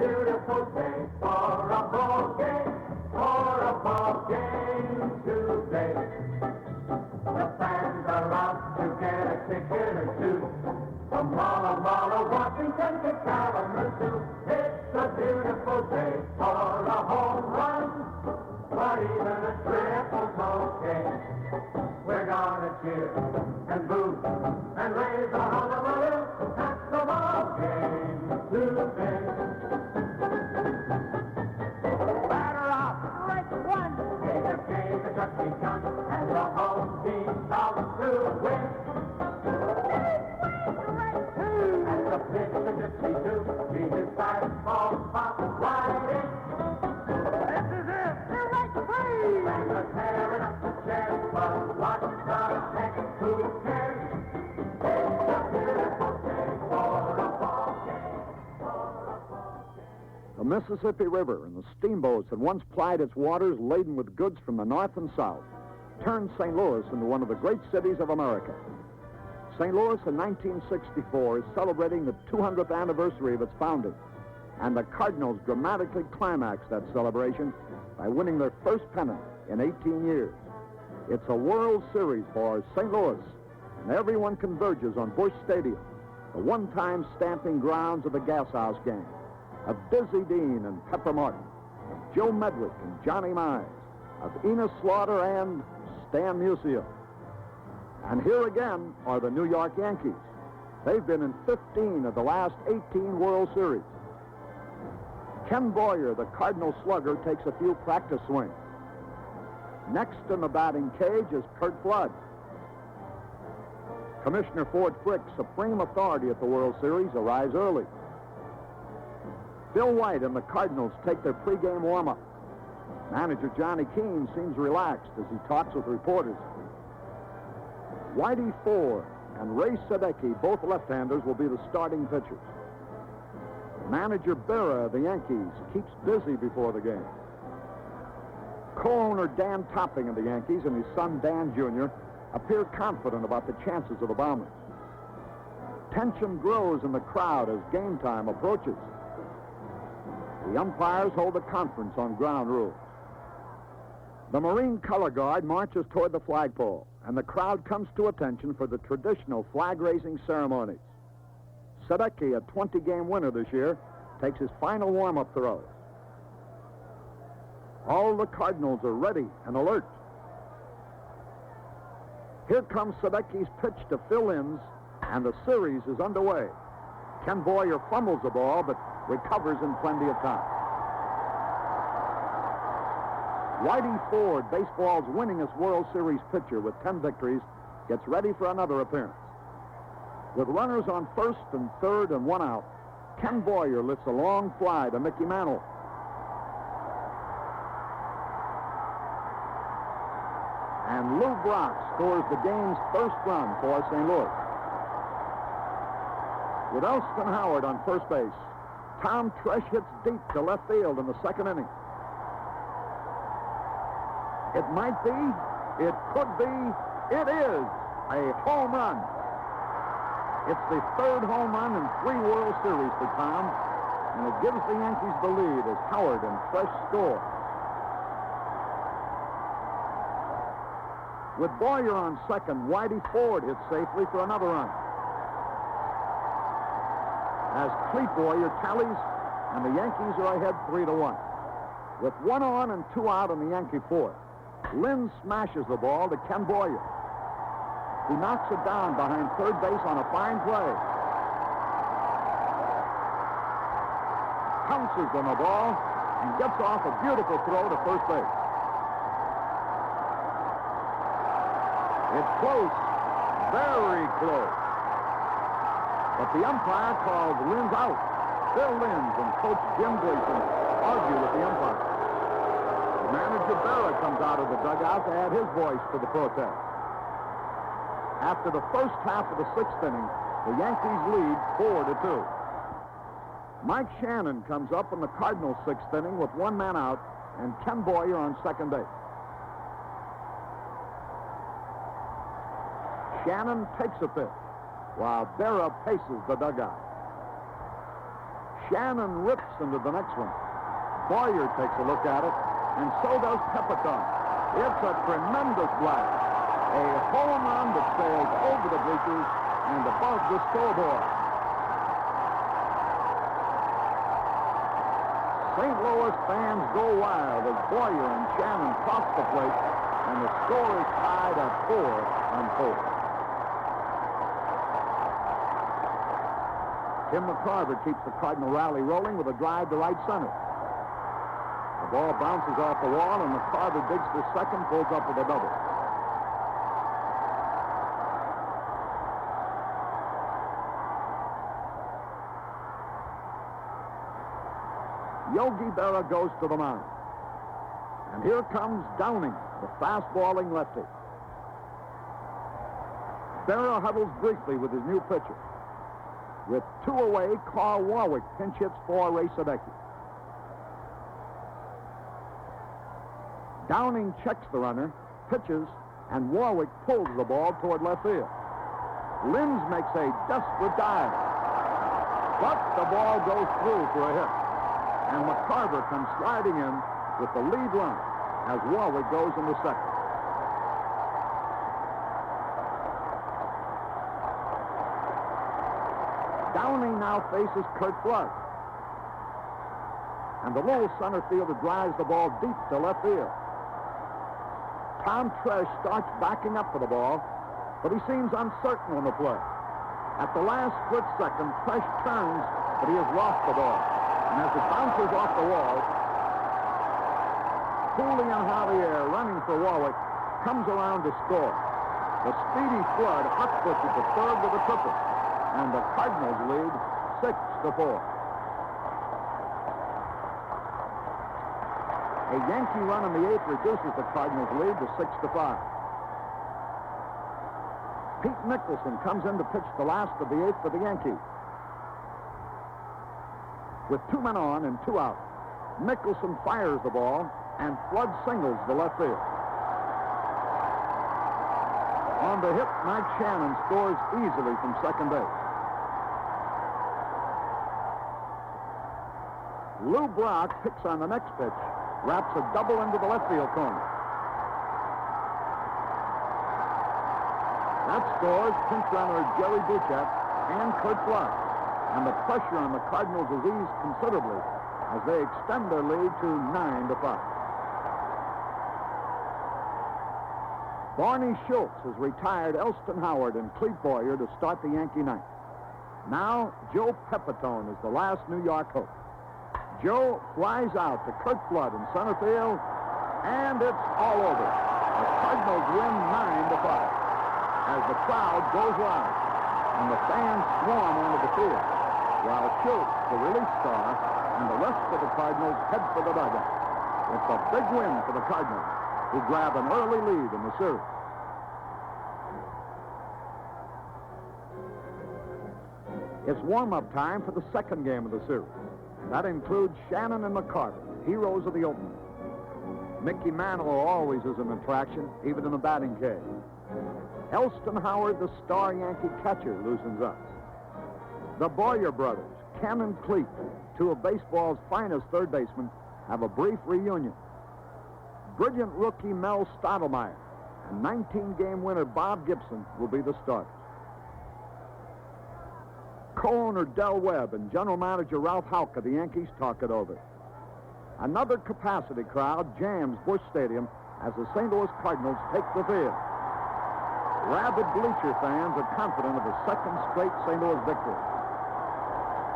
beautiful day for a ball game, today. The fans are out to get a ticket or two. From Walla, Washington to Kalamazoo. It's a beautiful day for a home run, but even a triple's okay. We're gonna cheer and boo and raise a hullabaloo. That's the ball game today. Batter up, strike one. The just begun, and the home team's out to win. And the pitch to Gypsy too. He his fastball pop right in. This is it. They're right free. And they're tearing up the chest, but what the heck? Who cares? It's a beautiful day for a ball game. The Mississippi River and the steamboats that once plied its waters laden with goods from the north and south turned St. Louis into one of the great cities of America. St. Louis in 1964 is celebrating the 200th anniversary of its founding, and the Cardinals dramatically climaxed that celebration by winning their first pennant in 18 years. It's a World Series for St. Louis, and everyone converges on Busch Stadium, the one-time stamping grounds of the Gas House Gang, of Dizzy Dean and Pepper Martin, of Joe Medwick and Johnny Mize, of Enos Slaughter and Stan Musial. And here again are the New York Yankees. They've been in 15 of the last 18 World Series. Ken Boyer, the Cardinal slugger, takes a few practice swings. Next in the batting cage is Curt Flood. Commissioner Ford Frick, supreme authority at the World Series, arrives early. Bill White and the Cardinals take their pregame warm-up. Manager Johnny Keane seems relaxed as he talks with reporters. Whitey Ford and Ray Sadecki, both left-handers, will be the starting pitchers. Manager Berra of the Yankees keeps busy before the game. Co-owner Dan Topping of the Yankees and his son Dan Jr. appear confident about the chances of the Bombers. Tension grows in the crowd as game time approaches. The umpires hold a conference on ground rules. The Marine Color Guard marches toward the flagpole, and the crowd comes to attention for the traditional flag-raising ceremonies. Sadecki, a 20-game winner this year, takes his final warm-up throw. All the Cardinals are ready and alert. Here comes Sadecki's pitch to Phil Inns, and the series is underway. Ken Boyer fumbles the ball, but recovers in plenty of time. Whitey Ford, baseball's winningest World Series pitcher with 10 victories, gets ready for another appearance. With runners on first and third and one out, Ken Boyer lifts a long fly to Mickey Mantle. And Lou Brock scores the game's first run for St. Louis. With Elston Howard on first base, Tom Tresh hits deep to left field in the second inning. It might be, it could be, it is a home run. It's the third home run in 3 World Series for Tom, and it gives the Yankees the lead as Howard and Tresh score. With Boyer on second, Whitey Ford hits safely for another run. As Clete Boyer tallies, and the Yankees are ahead 3-1. With 1 on and 2 out in the Yankee fourth, Lynn smashes the ball to Ken Boyer. He knocks it down behind third base on a fine play. Pounces on the ball and gets off a beautiful throw to first base. It's close, very close. But the umpire calls Linz out. Bill Linz and Coach Jim Gleason argue with the umpire. Manager Berra comes out of the dugout to add his voice to the protest. After the first half of the 6th inning, the Yankees lead 4-2. Mike Shannon comes up in the Cardinals' 6th inning with 1 man out and Ken Boyer on second base. Shannon takes a pitch while Berra paces the dugout. Shannon rips into the next one. Boyer takes a look at it, and so does Pepitone. It's a tremendous blast. A home run that sails over the bleachers and above the scoreboard. St. Louis fans go wild as Boyer and Shannon cross the plate, and the score is tied at 4-4. Tim McCarver keeps the Cardinal rally rolling with a drive to right center. The ball bounces off the wall, and McCarver digs for second, pulls up with a double. Yogi Berra goes to the mound. And here comes Downing, the fast-balling lefty. Berra huddles briefly with his new pitcher. With 2 away, Carl Warwick pinch hits for Ray Sadecki. Downing checks the runner, pitches, and Warwick pulls the ball toward left field. Linz makes a desperate dive. But the ball goes through for a hit. And McCarver comes sliding in with the lead run as Warwick goes into second. Downing now faces Curt Flood. And the little center fielder drives the ball deep to left field. Tom Tresh starts backing up for the ball, but he seems uncertain on the play. At the last split second, Tresh turns, but he has lost the ball. And as it bounces off the wall, Julian Javier, running for Warwick, comes around to score. The speedy Flood hot-footed to third with a triple, and the Cardinals lead 6-4. A Yankee run in the 8th reduces the Cardinals' lead to 6-5. Pete Nicholson comes in to pitch the last of the 8th for the Yankees. With 2 men on and 2 out, Nicholson fires the ball, and Flood singles the left field. On the hit, Mike Shannon scores easily from second base. Lou Brock picks on the next pitch, wraps a double into the left field corner. That scores pinch runner Jerry Buchek and Curt Flood. And the pressure on the Cardinals is eased considerably as they extend their lead to 9-5. Barney Schultz has retired Elston Howard and Clete Boyer to start the Yankee ninth. Now, Joe Pepitone is the last New York hope. Joe flies out to Curt Flood in center field, and it's all over. The Cardinals win 9-5 as the crowd goes wild and the fans swarm onto the field, while Schultz, the relief star, and the rest of the Cardinals head for the dugout. It's a big win for the Cardinals, who grab an early lead in the series. It's warm-up time for the second game of the series. That includes Shannon and McCarver, heroes of the opener. Mickey Mantle always is an attraction, even in the batting cage. Elston Howard, the star Yankee catcher, loosens up. The Boyer brothers, Ken and Clete, 2 of baseball's finest third basemen, have a brief reunion. Brilliant rookie Mel Stottlemyre and 19-game winner Bob Gibson will be the starters. Co-owner Del Webb and general manager Ralph Houck of the Yankees talk it over. Another capacity crowd jams Busch Stadium as the St. Louis Cardinals take the field. Rabid bleacher fans are confident of a second straight St. Louis victory.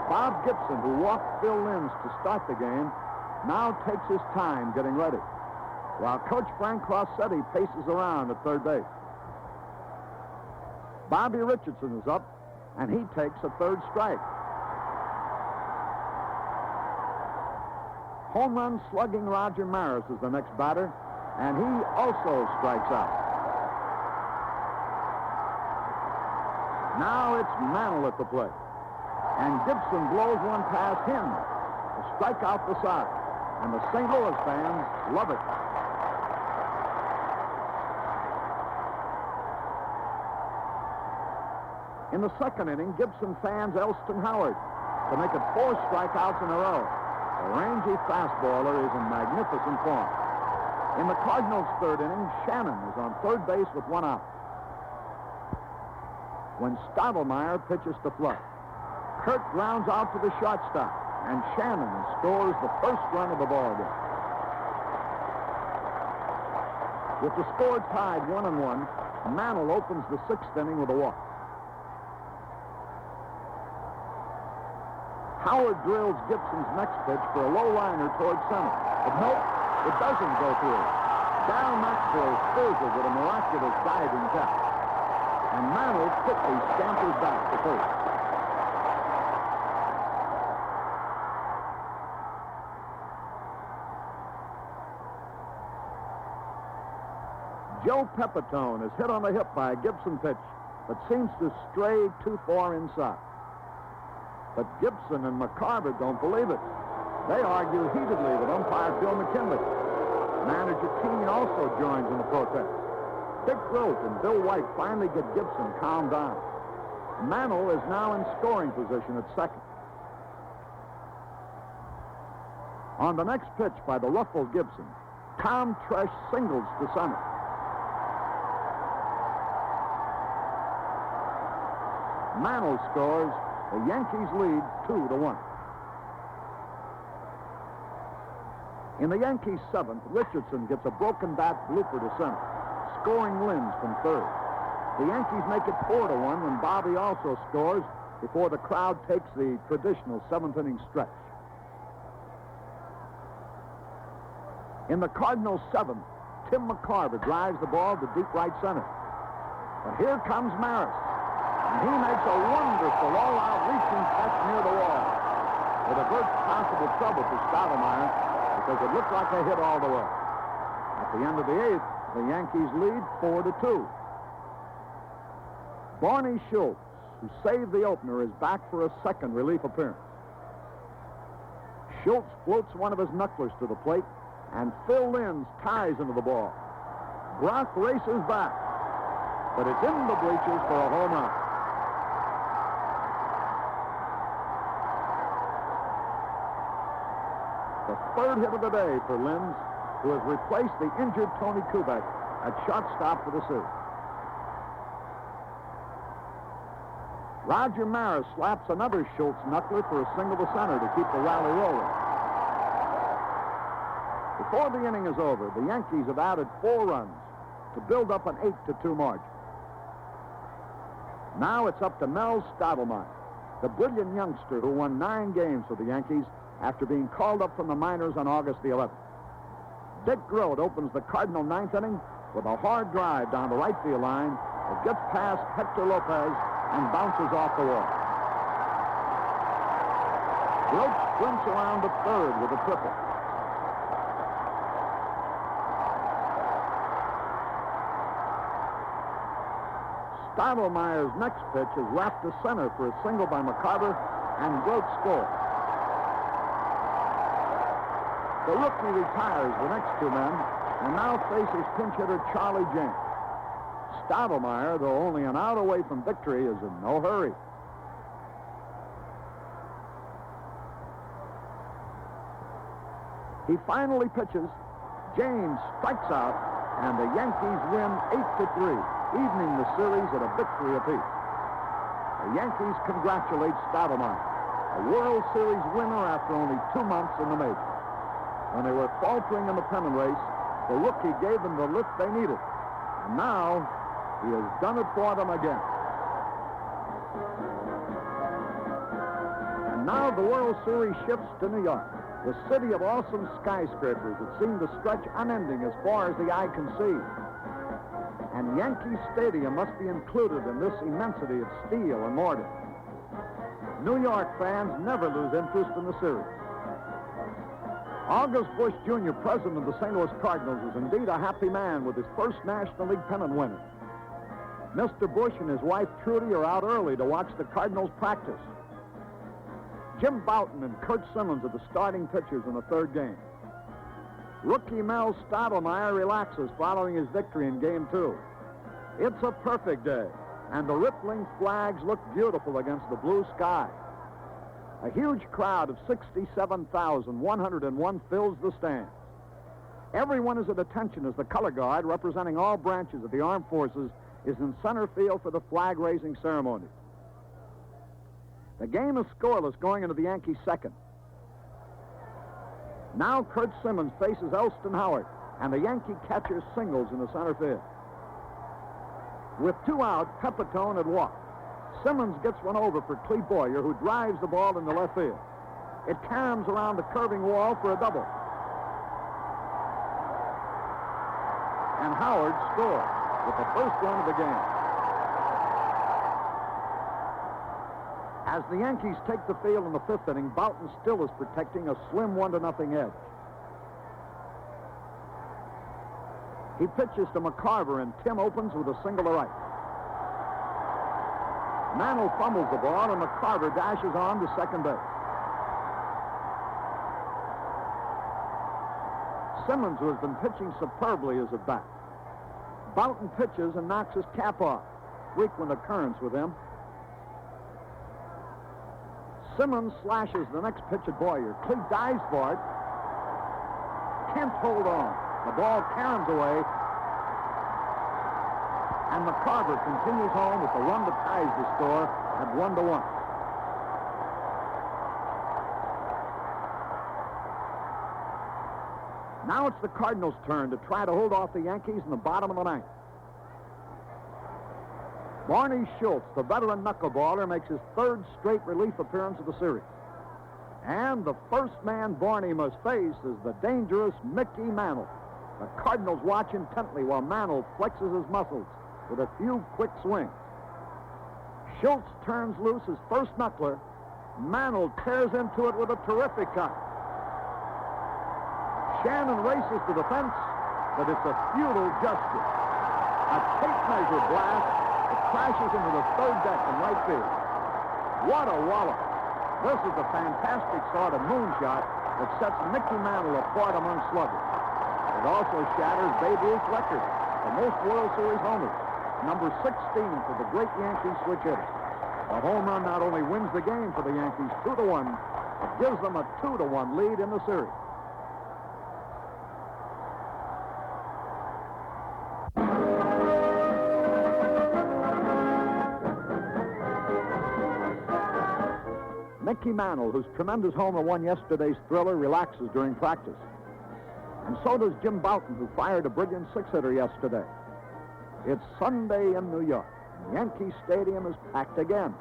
Bob Gibson, who walked Phil Linz to start the game, now takes his time getting ready, while Coach Frank Crossetti paces around at third base. Bobby Richardson is up, and he takes a third strike. Home run slugging Roger Maris is the next batter, and he also strikes out. Now it's Mantle at the plate, and Gibson blows one past him to strike out the side, and the St. Louis fans love it. In the second inning, Gibson fans Elston Howard, to make it 4 strikeouts in a row. The rangy fastballer is in magnificent form. In the Cardinals' third inning, Shannon is on third base with 1 out. When Stottlemyre pitches to Flood, Kurt grounds out to the shortstop, and Shannon scores the first run of the ball game. With the score tied 1-1, Mantle opens the 6th inning with a walk. Howard drills Gibson's next pitch for a low liner towards center. But nope, it doesn't go through. Darryl Maxwell steals it with a miraculous diving catch. And Mantle quickly scampers back to first. Joe Pepitone is hit on the hip by a Gibson pitch, but seems to stray too far inside. But Gibson and McCarver don't believe it. They argue heatedly with umpire Phil McKinley. Manager Keene also joins in the protest. Dick Grote and Bill White finally get Gibson calmed down. Mantle is now in scoring position at second. On the next pitch by the ruffled Gibson, Tom Tresh singles to center. Mantle scores. The Yankees lead 2-1. In the Yankees' 7th, Richardson gets a broken bat blooper to center, scoring Linz from third. The Yankees make it 4-1 when Bobby also scores before the crowd takes the traditional 7th-inning stretch. In the Cardinals' 7th, Tim McCarver drives the ball to deep right center. But here comes Maris. And he makes a wonderful all-out reaching catch near the wall. It averts possible trouble for Stottlemyre because it looked like a hit all the way. At the end of the 8th, the Yankees lead 4-2. Barney Schultz, who saved the opener, is back for a second relief appearance. Schultz floats one of his knucklers to the plate, and Phil Linz ties into the ball. Brock races back, but it's in the bleachers for a home run. The third hit of the day for Linz, who has replaced the injured Tony Kubek at shortstop for the series. Roger Maris slaps another Schultz knuckler for a single to center to keep the rally rolling. Before the inning is over, the Yankees have added 4 runs to build up an 8-2 margin. Now it's up to Mel Stottlemyre, the brilliant youngster who won 9 games for the Yankees after being called up from the minors on August the 11th. Dick Grote opens the Cardinal 9th inning with a hard drive down the right field line. It gets past Hector Lopez and bounces off the wall. Grote sprints around to third with a triple. Stottlemyre's next pitch is left to center for a single by McCarver, and Grote scores. The rookie retires the next 2 men and now faces pinch hitter Charlie James. Stottlemyre, though only an out away from victory, is in no hurry. He finally pitches. James strikes out, and the Yankees win 8-3, evening the series at a victory apiece. The Yankees congratulate Stottlemyre, a World Series winner after only 2 months in the majors. When they were faltering in the pennant race, the rookie gave them the lift they needed. And now, he has done it for them again. And now the World Series shifts to New York, the city of awesome skyscrapers that seem to stretch unending as far as the eye can see. And Yankee Stadium must be included in this immensity of steel and mortar. New York fans never lose interest in the series. August Busch Jr., president of the St. Louis Cardinals, is indeed a happy man with his first National League pennant winner. Mr. Busch and his wife Trudy are out early to watch the Cardinals practice. Jim Bouton and Kurt Simmons are the starting pitchers in the 3rd game. Rookie Mel Stottlemyre relaxes following his victory in Game 2. It's a perfect day, and the rippling flags look beautiful against the blue sky. A huge crowd of 67,101 fills the stands. Everyone is at attention as the color guard, representing all branches of the armed forces, is in center field for the flag-raising ceremony. The game is scoreless going into the Yankees' second. Now Kurt Simmons faces Elston Howard, and the Yankee catcher singles in the center field. With 2 out, Pepitone had walked. Simmons gets one over for Cleve Boyer, who drives the ball into left field. It caroms around the curving wall for a double. And Howard scores with the first run of the game. As the Yankees take the field in the 5th inning, Boughton still is protecting a slim 1-0 edge. He pitches to McCarver, and Tim opens with a single to right. Mantle fumbles the ball, and McCarver dashes on to second base. Simmons, who has been pitching superbly, is at bat. Boughton pitches and knocks his cap off. Frequent occurrence with him. Simmons slashes the next pitch at Boyer. Cleve dives for it. Can't hold on. The ball caroms away. And McCarver continues home with the run that ties the score at 1-1. Now it's the Cardinals' turn to try to hold off the Yankees in the bottom of the 9th. Barney Schultz, the veteran knuckleballer, makes his 3rd straight relief appearance of the series. And the first man Barney must face is the dangerous Mickey Mantle. The Cardinals watch intently while Mantle flexes his muscles with a few quick swings. Schultz turns loose his first knuckler. Mantle tears into it with a terrific cut. Shannon races to the fence, but it's a futile gesture. A tape measure blast that crashes into the 3rd deck in right field. What a wallop. This is the fantastic sort of moonshot that sets Mickey Mantle apart among sluggers. It also shatters Babe Ruth's record for most World Series homers, number 16 for the great Yankee switch hitter. The home run not only wins the game for the Yankees 2-1, it gives them a 2-1 lead in the series. Mickey Mantle, whose tremendous homer won yesterday's thriller, relaxes during practice. And so does Jim Boughton, who fired a brilliant 6-hitter yesterday. It's Sunday in New York. Yankee Stadium is packed again.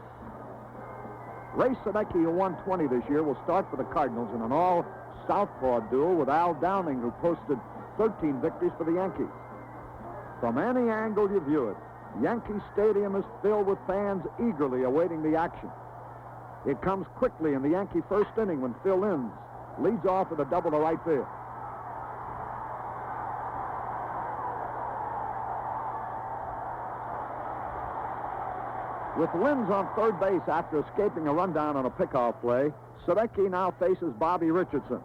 Ray Sadecki, who won 20 this year, will start for the Cardinals in an all-southpaw duel with Al Downing, who posted 13 victories for the Yankees. From any angle you view it, Yankee Stadium is filled with fans eagerly awaiting the action. It comes quickly in the Yankee first inning when Phil Innes leads off with a double to right field. With Linz on 3rd base after escaping a rundown on a pickoff play, Sadecki now faces Bobby Richardson.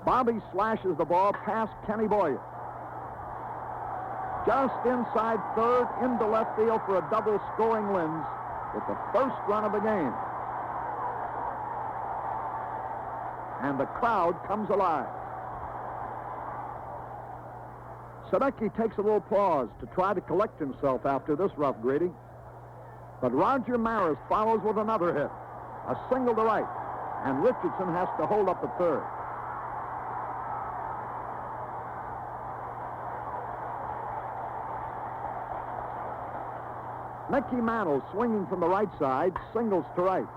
Bobby slashes the ball past Kenny Boyer. Just inside 3rd, into left field for a double, scoring Linz with the first run of the game. And the crowd comes alive. Sadecki takes a little pause to try to collect himself after this rough greeting. But Roger Maris follows with another hit, a single to right, and Richardson has to hold up at 3rd. Mickey Mantle, swinging from the right side, singles to right.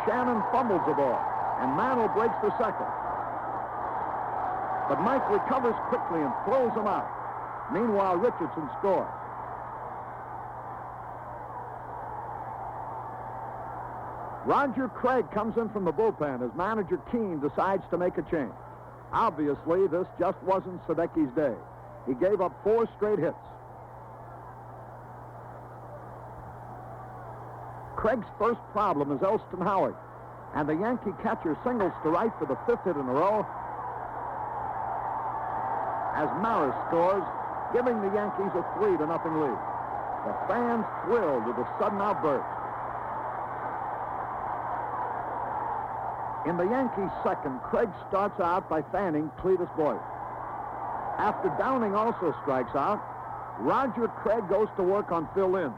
Shannon fumbles the ball, and Mantle breaks the second. But Mike recovers quickly and throws him out. Meanwhile, Richardson scores. Roger Craig comes in from the bullpen as manager Keene decides to make a change. Obviously, this just wasn't Sadecki's day. He gave up 4 straight hits. Craig's first problem is Elston Howard, and the Yankee catcher singles to right for the 5th hit in a row as Maris scores, giving the Yankees a 3-0 lead. The fans thrilled with the sudden outburst. In the Yankees' second, Craig starts out by fanning Cletus Boyer. After Downing also strikes out, Roger Craig goes to work on Phil Linz.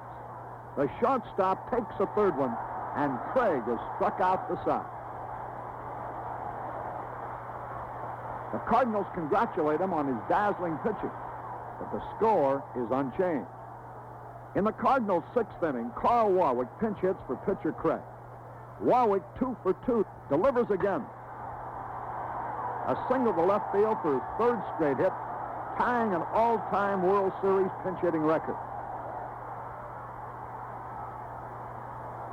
The shortstop takes a third one, and Craig is struck out the side. The Cardinals congratulate him on his dazzling pitching, but the score is unchanged. In the Cardinals' sixth inning, Carl Warwick pinch hits for pitcher Craig. Warwick, 2 for 2, delivers again. A single to left field for his third straight hit, tying an all-time World Series pinch-hitting record.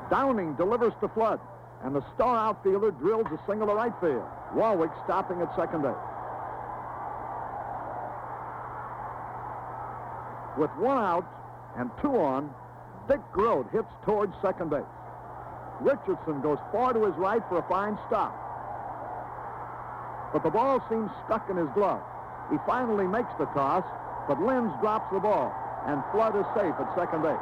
Downing delivers to Flood, and the star outfielder drills a single to right field. Warwick stopping at second base. With 1 out and 2 on, Dick Grote hits towards second base. Richardson goes far to his right for a fine stop. But the ball seems stuck in his glove. He finally makes the toss, but Linz drops the ball, and Flood is safe at second base.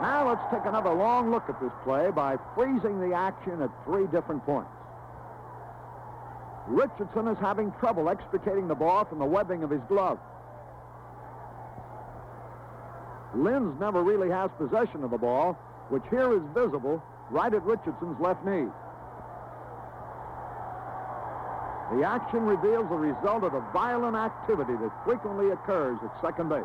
Now let's take another long look at this play by freezing the action at 3 different points. Richardson is having trouble extricating the ball from the webbing of his glove. Linz never really has possession of the ball, which here is visible right at Richardson's left knee. The action reveals the result of the violent activity that frequently occurs at second base.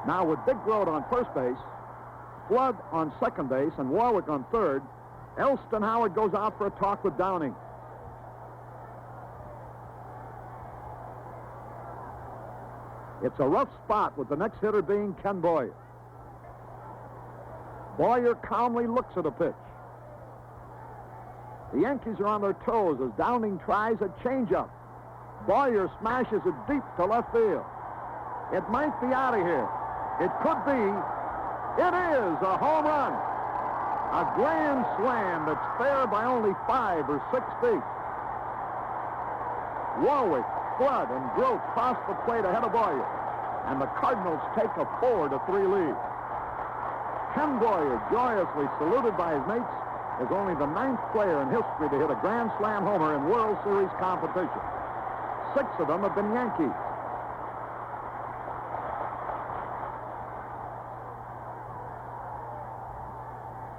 Now with Dick Grote on first base, Flood on second base, and Warwick on third, Elston Howard goes out for a talk with Downing. It's a rough spot, with the next hitter being Ken Boyer. Boyer calmly looks at a pitch. The Yankees are on their toes as Downing tries a changeup. Boyer smashes it deep to left field. It might be out of here. It could be. It is a home run. A grand slam that's fair by only 5 or 6 feet. Warwick, Flood, and Grote cross the plate ahead of Boyer, and the Cardinals take a 4-3 lead. Ken Boyer, joyously saluted by his mates, is only the 9th player in history to hit a Grand Slam homer in World Series competition. 6 of them have been Yankees.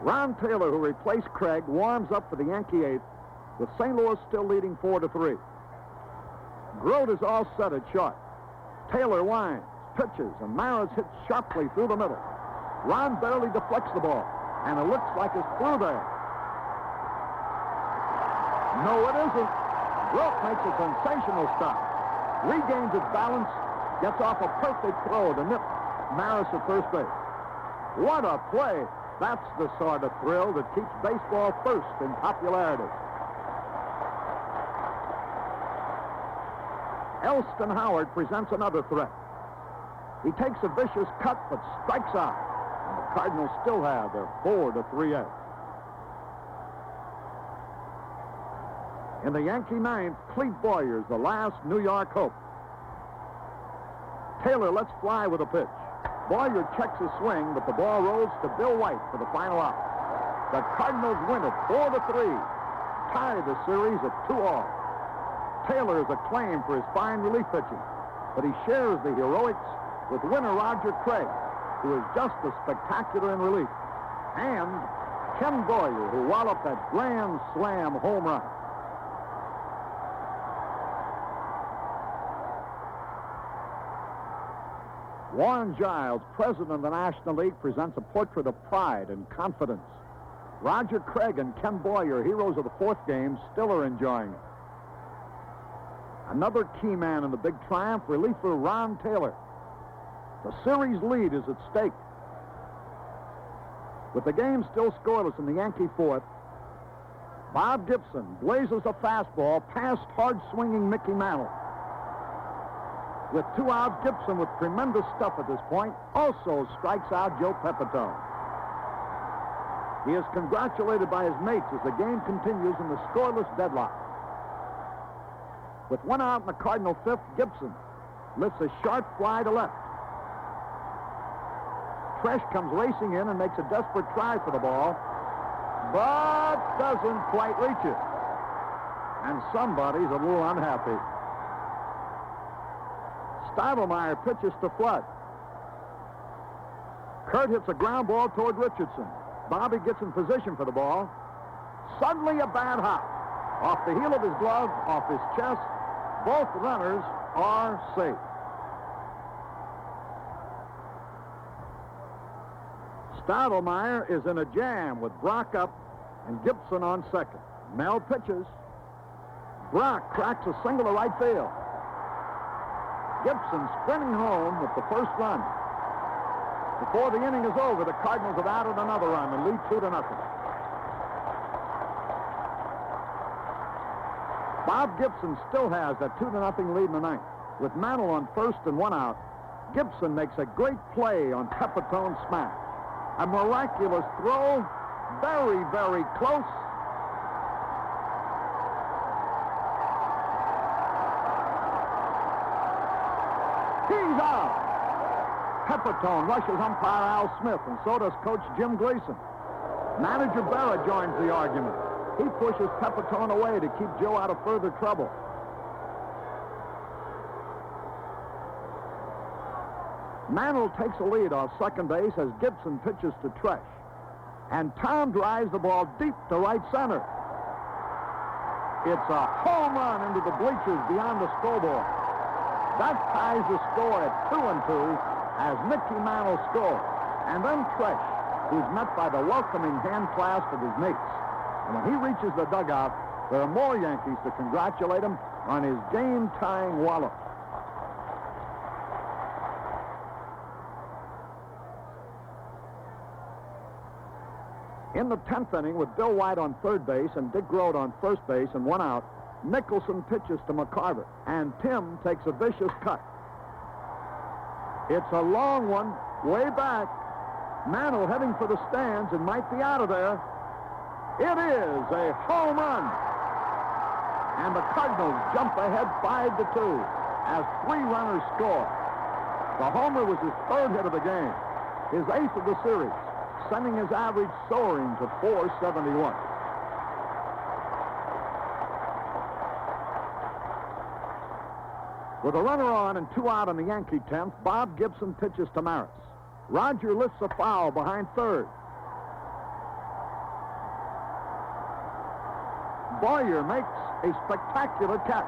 Ron Taylor, who replaced Craig, warms up for the Yankee 8th, with St. Louis still leading 4-3. Grote is all set at short. Taylor winds, pitches, and Maris hits sharply through the middle. Ron barely deflects the ball, and it looks like it's through there. No, it isn't. Grote makes a sensational stop, regains his balance, gets off a perfect throw to nip Maris at first base. What a play. That's the sort of thrill that keeps baseball first in popularity. Elston Howard presents another threat. He takes a vicious cut but strikes out, and the Cardinals still have their 4-3 edge. In the Yankee 9th, Clete Boyer's the last New York hope. Taylor lets fly with a pitch. Boyer checks his swing, but the ball rolls to Bill White for the final out. The Cardinals win it 4-3, tie the series at 2-all. Taylor is acclaimed for his fine relief pitching, but he shares the heroics with winner Roger Craig, who is just as spectacular in relief, and Ken Boyer, who walloped that Grand Slam home run. Warren Giles, president of the National League, presents a portrait of pride and confidence. Roger Craig and Ken Boyer, heroes of the 4th game, still are enjoying it. Another key man in the big triumph, reliever Ron Taylor. The series lead is at stake. With the game still scoreless in the Yankee 4th, Bob Gibson blazes a fastball past hard-swinging Mickey Mantle. With 2 outs, Gibson, with tremendous stuff at this point, also strikes out Joe Pepitone. He is congratulated by his mates as the game continues in the scoreless deadlock. With 1 out in the Cardinal 5th, Gibson lifts a sharp fly to left. Tresh comes racing in and makes a desperate try for the ball, but doesn't quite reach it. And somebody's a little unhappy. Stivelmeyer pitches to Flood. Kurt hits a ground ball toward Richardson. Bobby gets in position for the ball. Suddenly a bad hop. Off the heel of his glove, off his chest. Both runners are safe. Stivelmeyer is in a jam with Brock up and Gibson on second. Mel pitches. Brock cracks a single to right field. Gibson sprinting home with the first run. Before the inning is over, the Cardinals have added another run and lead 2-0. Bob Gibson still has that 2-0 lead in the ninth. With Mantle on first and one out, Gibson makes a great play on Pepitone's smash. A miraculous throw, very, very close. He's out. Pepitone rushes umpire Al Smith, and so does Coach Jim Gleason. Manager Berra joins the argument. He pushes Pepitone away to keep Joe out of further trouble. Mantle takes a lead off second base as Gibson pitches to Tresh. And Tom drives the ball deep to right center. It's a home run into the bleachers beyond the scoreboard. That ties the score at 2-2 as Mickey Mantle scores. And then Tresh, who's met by the welcoming hand clasp of his mates. And when he reaches the dugout, there are more Yankees to congratulate him on his game-tying wallop. In the 10th inning, with Bill White on third base and Dick Grote on first base and one out, Nicholson pitches to McCarver, and Tim takes a vicious cut. It's a long one, way back. Mantle heading for the stands and might be out of there. It is a home run. And the Cardinals jump ahead 5-2 as 3 runners score. The homer was his third hit of the game, his eighth of the series, sending his average soaring to .471. With a runner on and 2 out in the Yankee 10th, Bob Gibson pitches to Maris. Roger lifts a foul behind third. Boyer makes a spectacular catch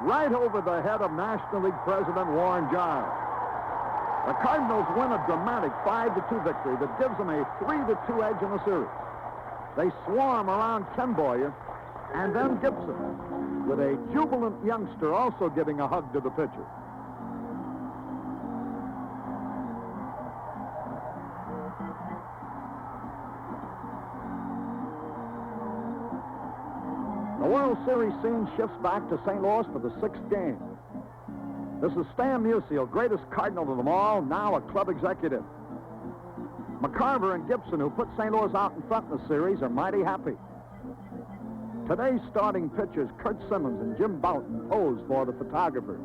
right over the head of National League President Warren Giles. The Cardinals win a dramatic 5-2 victory that gives them a 3-2 edge in the series. They swarm around Ken Boyer and then Gibson, with a jubilant youngster also giving a hug to the pitcher. The World Series scene shifts back to St. Louis for the 6th game. This is Stan Musial, greatest Cardinal of them all, now a club executive. McCarver and Gibson, who put St. Louis out in front in the series, are mighty happy. Today's starting pitchers, Curt Simmons and Jim Bouton, pose for the photographers.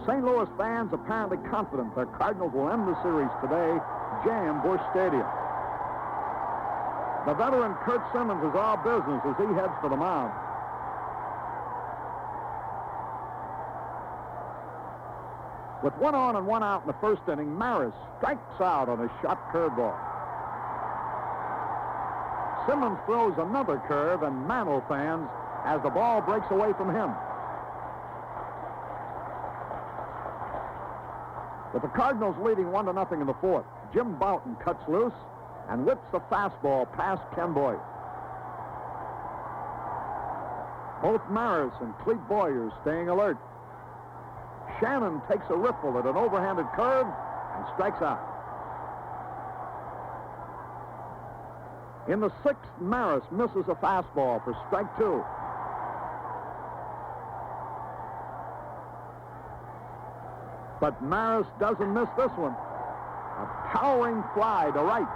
St. Louis fans apparently confident their Cardinals will end the series today, jam Busch Stadium. The veteran Curt Simmons is all business as he heads for the mound. With 1 on and 1 out in the first inning, Maris strikes out on a shot curveball. Simmons throws another curve, and Mantle fans as the ball breaks away from him. With the Cardinals leading 1-0 in the fourth, Jim Bouton cuts loose and whips the fastball past Ken Boyer. Both Maris and Clete Boyer staying alert. Shannon takes a ripple at an overhanded curve and strikes out. In the 6th, Maris misses a fastball for strike 2. But Maris doesn't miss this one. A towering fly to right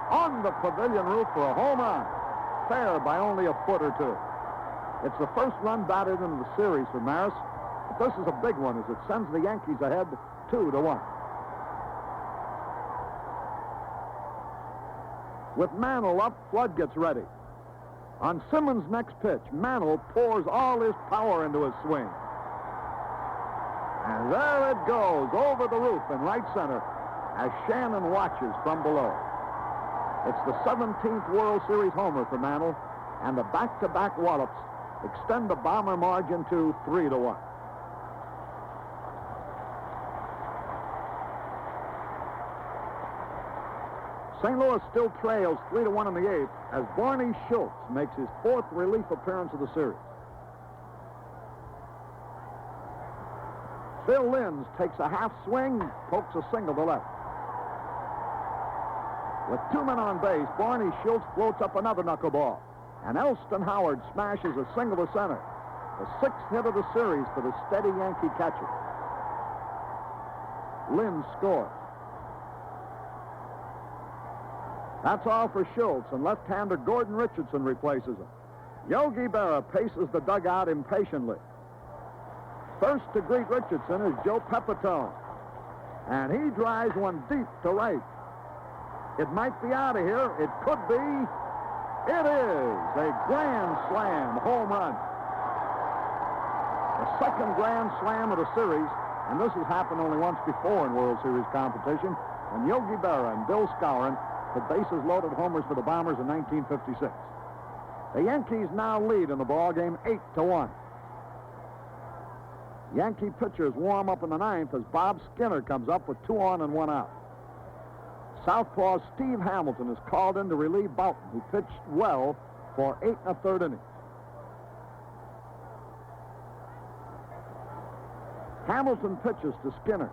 on the pavilion roof for a home run. Fair by only a foot or 2. It's the first run batted into the series for Maris. But this is a big one as it sends the Yankees ahead 2-1. With Mantle up, Flood gets ready. On Simmons' next pitch, Mantle pours all his power into his swing. And there it goes, over the roof in right center, as Shannon watches from below. It's the 17th World Series homer for Mantle, and the back-to-back wallops extend the Bomber margin to 3-1. St. Louis still trails 3-1 in the eighth as Barney Schultz makes his fourth relief appearance of the series. Phil Linz takes a half swing, pokes a single to left. With 2 men on base, Barney Schultz floats up another knuckleball, and Elston Howard smashes a single to center, the 6th hit of the series for the steady Yankee catcher. Linz scores. That's all for Schultz, and left-hander Gordon Richardson replaces him. Yogi Berra paces the dugout impatiently. First to greet Richardson is Joe Pepitone, and he drives one deep to right. It might be out of here. It could be. It is a grand slam home run. The second grand slam of the series, and this has happened only once before in World Series competition, when Yogi Berra and Bill Skowron hit bases loaded homers for the Bombers in 1956. The Yankees now lead in the ballgame 8-1. Yankee pitchers warm up in the ninth as Bob Skinner comes up with 2 on and 1 out. Southpaw Steve Hamilton is called in to relieve Boughton, who pitched well for 8 1/3 innings. Hamilton pitches to Skinner.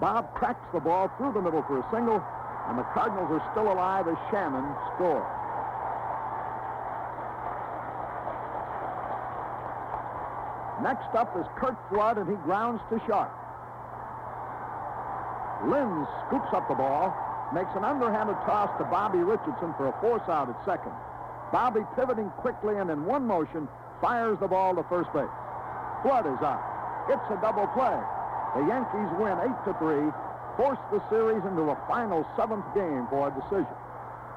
Bob cracks the ball through the middle for a single, and the Cardinals are still alive as Shannon scores. Next up is Kurt Flood, and he grounds to short. Linz scoops up the ball, makes an underhanded toss to Bobby Richardson for a force out at second. Bobby pivoting quickly and in one motion fires the ball to first base. Flood is out. It's a double play. The Yankees win 8-3, force the series into a final 7th game for a decision.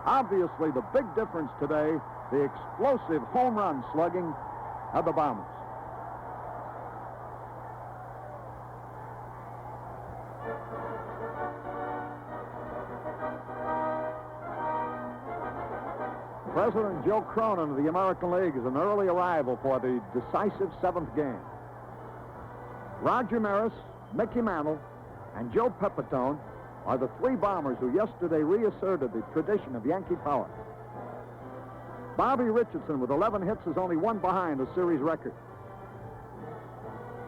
Obviously, the big difference today, the explosive home run slugging of the Bombers. President Joe Cronin of the American League is an early arrival for the decisive 7th game. Roger Maris, Mickey Mantle, and Joe Pepitone are the 3 Bombers who yesterday reasserted the tradition of Yankee power. Bobby Richardson with 11 hits is only 1 behind the series record.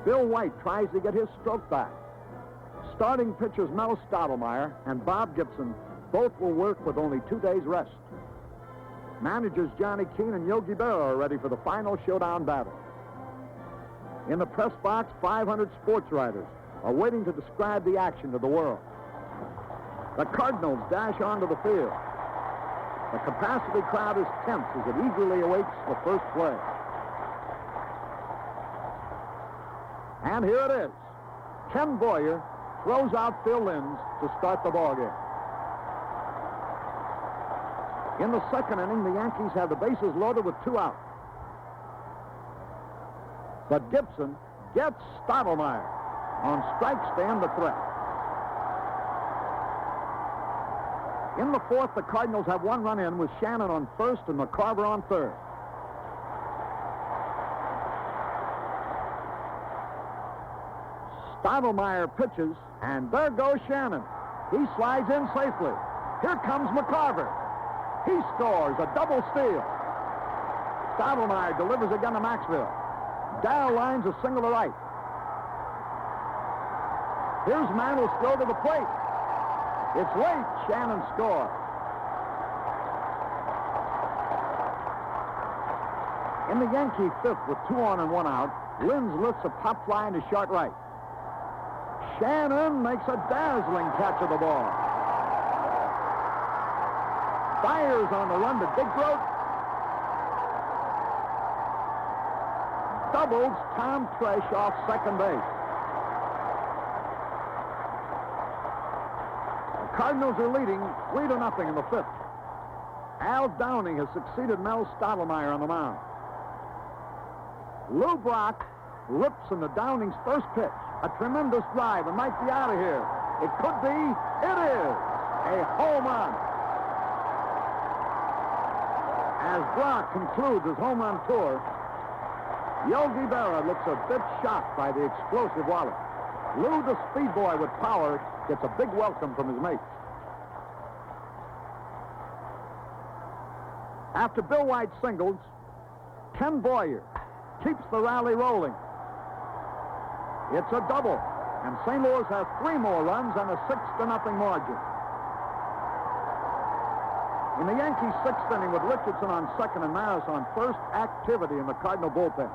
Bill White tries to get his stroke back. Starting pitchers Mel Stottlemyre and Bob Gibson both will work with only 2 days rest. Managers Johnny Keane and Yogi Berra are ready for the final showdown battle. In the press box, 500 sports writers are waiting to describe the action to the world. The Cardinals dash onto the field. The capacity crowd is tense as it eagerly awaits the first play. And here it is. Ken Boyer throws out Phil Linz to start the ballgame. In the second inning, the Yankees have the bases loaded with 2 outs. But Gibson gets Stottlemyre on strikes to end the threat. In the fourth, the Cardinals have 1 run in with Shannon on first and McCarver on third. Stottlemyre pitches, and there goes Shannon. He slides in safely. Here comes McCarver. He scores a double steal. Stottlemyre delivers again to Maxville. Dow lines a single to right. Here's Mantle's throw to the plate. It's late. Shannon scores. In the Yankee 5th with 2 on and 1 out, Linz lifts a pop fly into short right. Shannon makes a dazzling catch of the ball. Fires on the run to Dick Groat. Doubles Tom Tresh off second base. The Cardinals are leading 3-0 in the 5th. Al Downing has succeeded Mel Stottlemyre on the mound. Lou Brock rips into Downing's first pitch. A tremendous drive and might be out of here. It could be. It is a home run. As Brock concludes his home run tour, Yogi Berra looks a bit shocked by the explosive Wallace. Lou, the speed boy with power, gets a big welcome from his mates. After Bill White singles, Ken Boyer keeps the rally rolling. It's a double, and St. Louis has 3 more runs and a 6-0 margin. In the Yankees' 6th inning with Richardson on second and Maris on first, activity in the Cardinal bullpen.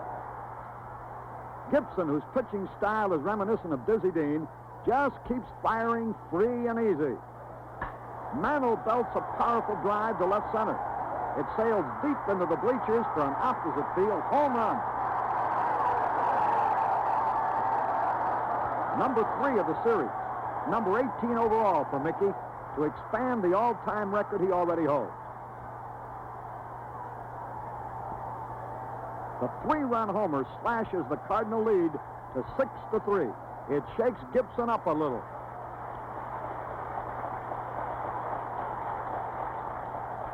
Gibson, whose pitching style is reminiscent of Dizzy Dean, just keeps firing free and easy. Mantle belts a powerful drive to left center. It sails deep into the bleachers for an opposite field home run. Number 3 of the series. Number 18 overall for Mickey to expand the all-time record he already holds. The 3-run homer slashes the Cardinal lead to 6-3. It shakes Gibson up a little.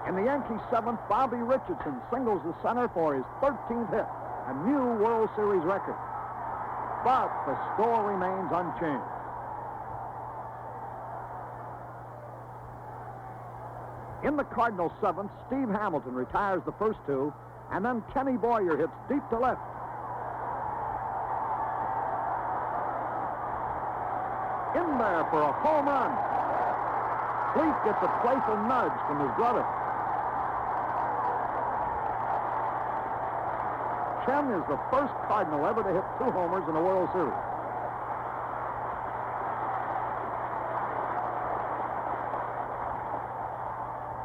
In the Yankees' 7th, Bobby Richardson singles the center for his 13th hit, a new World Series record. But the score remains unchanged. In the Cardinals' 7th, Steve Hamilton retires the first 2, and then Kenny Boyer hits deep to left. In there for a home run. Fleet gets a playful nudge from his brother. Ken is the first Cardinal ever to hit 2 homers in a World Series.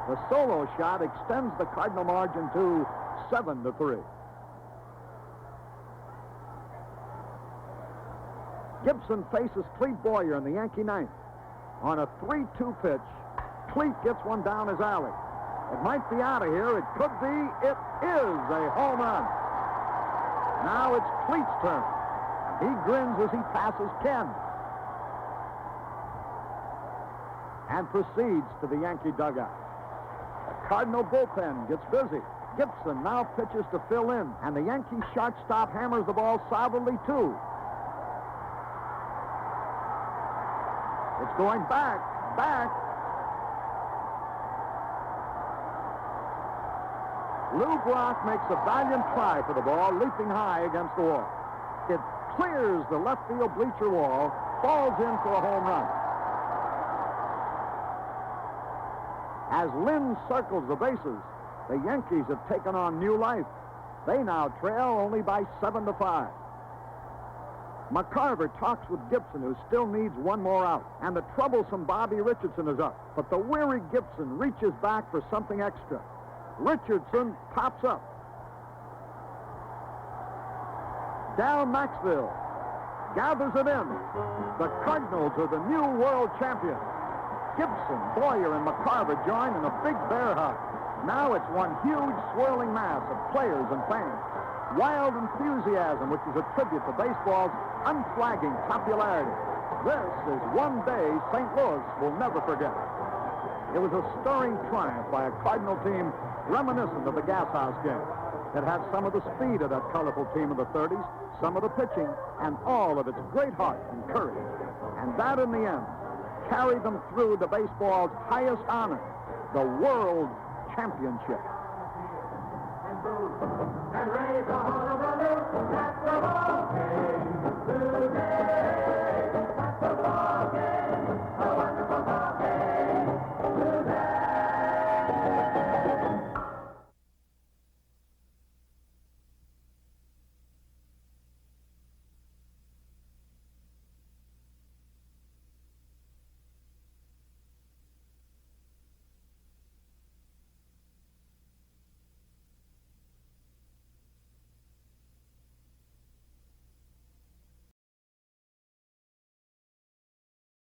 The solo shot extends the Cardinal margin to 7-3. Gibson faces Clete Boyer in the Yankee 9th. On a 3-2 pitch, Clete gets one down his alley. It might be out of here. It could be. It is a home run. Now it's Clete's turn. He grins as he passes Ken and proceeds to the Yankee dugout. The Cardinal bullpen gets busy. Gibson now pitches to fill in, and the Yankee shortstop hammers the ball solidly, too. It's going back. Lou Brock makes a valiant try for the ball, leaping high against the wall. It clears the left field bleacher wall, falls in for a home run. As Lynn circles the bases, the Yankees have taken on new life. They now trail only by 7-5. McCarver talks with Gibson, who still needs one more out, and the troublesome Bobby Richardson is up. But the weary Gibson reaches back for something extra. Richardson pops up. Dal Maxville gathers it in. The Cardinals are the new world champions. Gibson, Boyer, and McCarver join in a big bear hug. Now it's one huge swirling mass of players and fans. Wild enthusiasm, which is a tribute to baseball's unflagging popularity. This is one day St. Louis will never forget. It was a stirring triumph by a Cardinal team reminiscent of the Gas House game. It had some of the speed of that colorful team of the 30s, some of the pitching, and all of its great heart and courage. And that, in the end, carried them through to baseball's highest honor, the World Championship. And raise a honorable that's the ball game.